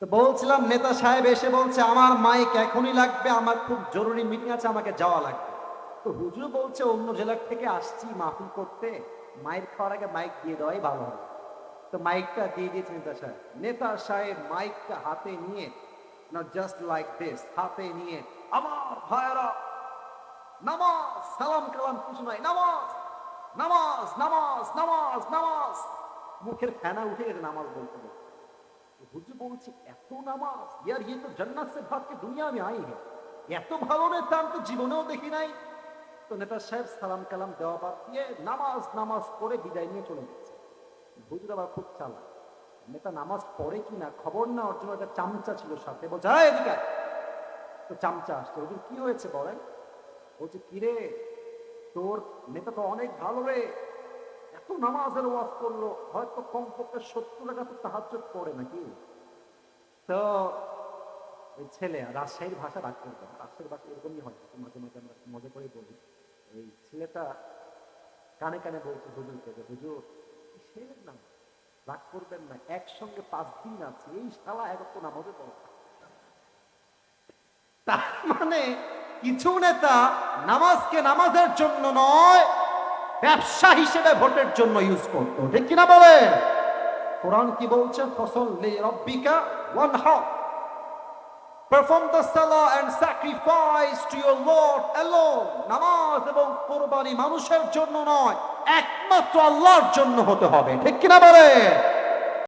তো বলছিলাম নেতা সাহেব এসে বলছে আমার মাইক এখনই লাগবে, আমার খুব জরুরি মিটিং আছে, আমাকে যাওয়া লাগবে। তো হুজুর বলছে অন্য জেলার থেকে আসছি মাহফিল করতে, মাইক খাওয়ার আগে মাইক দিয়ে দেওয়াই ভালো হবে। তো মাইকটা দিয়ে দিয়েছে নেতা সাহেব। নেতা সাহেব মাইকটা হাতে নিয়ে, নট জাস্ট লাইক দিস, হাতে নিয়ে আমার ভাইরা নামাজ সালাম কালাম কিছু নাই, নামাজ নামাজ নামাজ নামাজ নামাজ, মুখের ফেনা উঠে গেছে নামাজ বলতে বলতে। হুজুর বলছি এত নামাজ, ইয়ার ये तो जन्नत से भाग के दुनिया में आई है, এত ভালো নেতা আমি তো জীবনেও দেখি নাই। তো নেতা সাহেব সালাম কালাম দেওয়া বাদ দিয়ে নামাজ নামাজ করে বিদায় নিয়ে চলে গেছে। হুজুর আবার খুব চালাক, নেতা নামাজ পড়ে কিনা খবর নেওয়ার জন্য একটা চামচা ছিল সাথে, বলছে হ্যাঁ এদিকে আয়। তো চামচা আসছে, হুজুর কি হয়েছে বলেন। বলছে কিরে তোর নেতা তো অনেক ভালো রে, এত নামাজের ওয়াজ করলো, হয়তো কমপক্ষে 70 রাকাত তাহাজ্জুদ পড়ে নাকি। তো ওই ছেলে রাজশাহীর ভাষা রাগ করবে, রাজশাহীর ভাষা এরকমই হয়, মাঝে মাঝে আমরা মজা করে বলি। এই ছেলেটা কানে কানে বলছে হুজুরকে যে হুজুর কিসের নামাজ, রাগ করবেন না, একসঙ্গে 5 দিন আছে, এই শালা এক নামাজে পড়ে। তার মানে কিছু নেতা নামাজকে নামাজের জন্য নয়, ব্যবসা হিসেবে ভোটের জন্য ইউজ করতো, ঠিক কিনা বলে। কোরআন কি বলছে, ফসল্লি রাব্বিকা ওয়ানহার, perform the salah and sacrifice to your Lord alone। নামাজ এবং কুরবানি মানুষের জন্য নয়, একমাত্র আল্লাহর জন্য হতে হবে, ঠিক কিনা বলে।